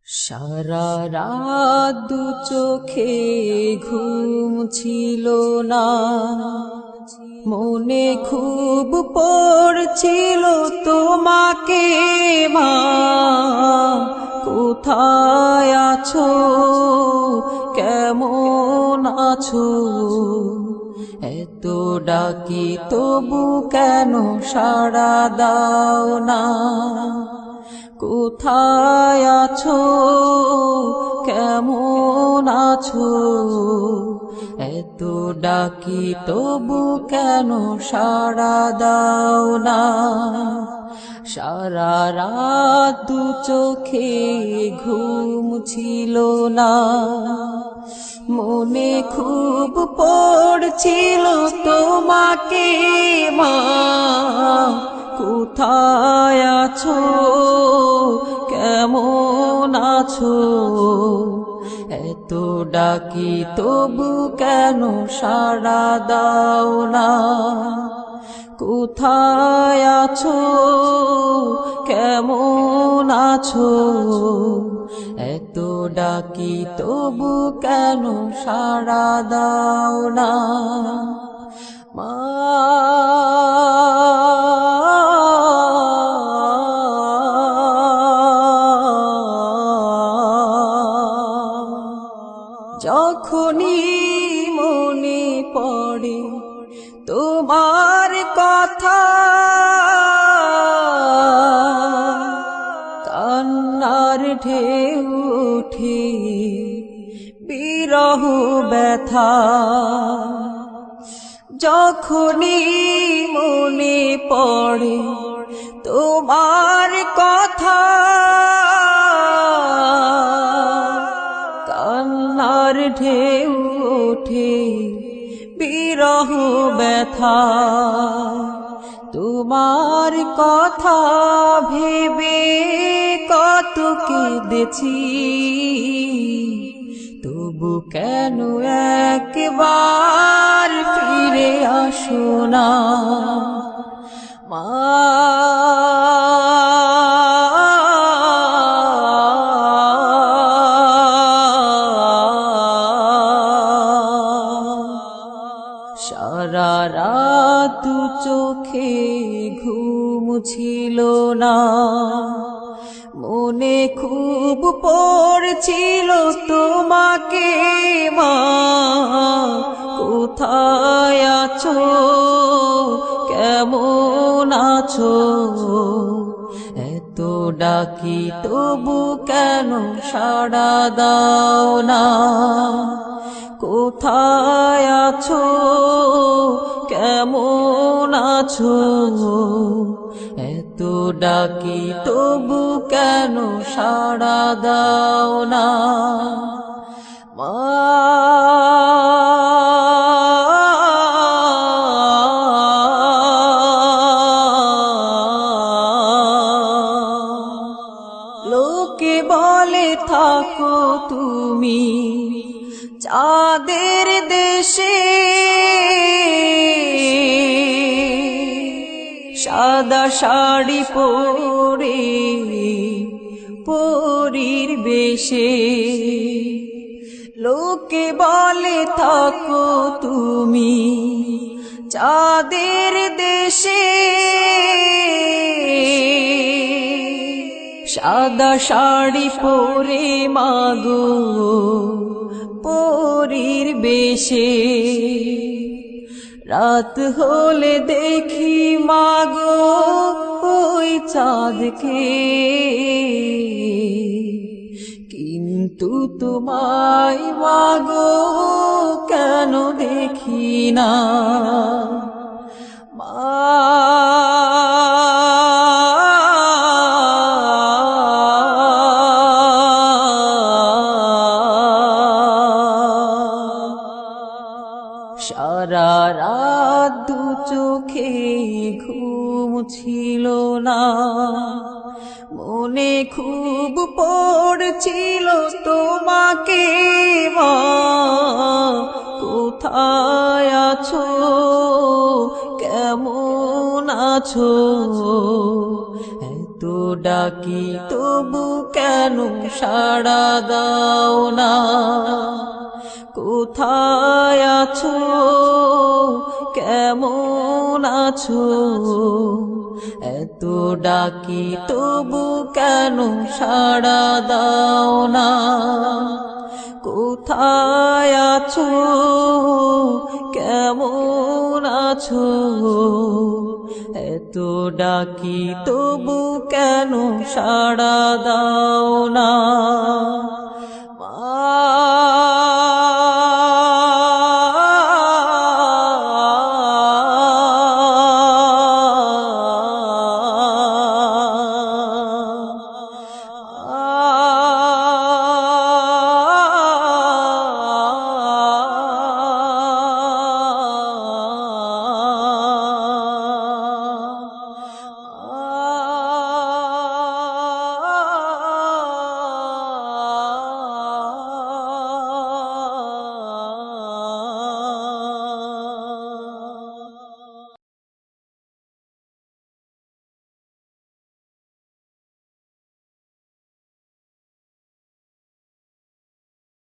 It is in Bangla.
সারা রাত দু চোখে ঘুম ছিল না, মনে খুব পড়ছিল তোমাকে মা, কোথায় আছো, কেমন আছো। এত ডাকি তবু কেন সাড়া দাও না, কোথায় আছো, কেমন আছো। এত ডাকি তবু কেন সাড়া দাও না। সারা রাত দু চোখে ঘুম ছিল না, মনে খুব পড়ছিল তোমাকে মা, কোথায় আছো, কেমন আছো। এত ডাকি তবু কেন সাড়া দাও না, কোথায় আছো, কেমন আছো। এত ডাকি তবু কেন সাড়া দাও না মা। যখনই মনে পড়ে তোমার কথা, কান্নার ঢেউ ওঠে বিরহ ব্যথা। যখনই মনে পড়ে তোমার কথা, কান্নার ঢেউ ওঠে বিরহ ব্যথা। তোমার কথা ভেবে কত কেঁদেছি, তবু কেন একবার ফিরে আসো না মা। সারা রাত দু চোখে ঘুম ছিল না, মনে খুব পড়ছিল তোমাকে মা, কোথায় আছো, কেমন আছো। এত ডাকি তবু কেন সাড়া দাও না, কোথায় আছো, কেমন আছো। এত ডাকি তবু কেন সাড়া দাও না মা। লোকে বলে থাকো তুমি চাঁদের দেশে, সাদা শাড়ি পরে পরীর বেশে। লোকে বলে থাকো তুমি চাঁদের দেশে, সাদা শাড়ি পরে মাগো পরীর বেশে। রাত হলে দেখি মাগো ওই চাঁদকে, কিন্তু তোমায় মাগো কেন দেখি না মা। সারা রাত দু চোখে ঘুম ছিল না, মনে খুব পড়ছিল তোমাকে মা, কোথায় আছো, কেমন আছো। এত ডাকি তবু কেন সাড়া দাও না? কোথায় আছো, কেমন আছো? এত ডাকি তবু কেন সাড়া দাও না? কোথায় আছো, কেমন আছো? এত ডাকি তবু কেন সাড়া দাও না?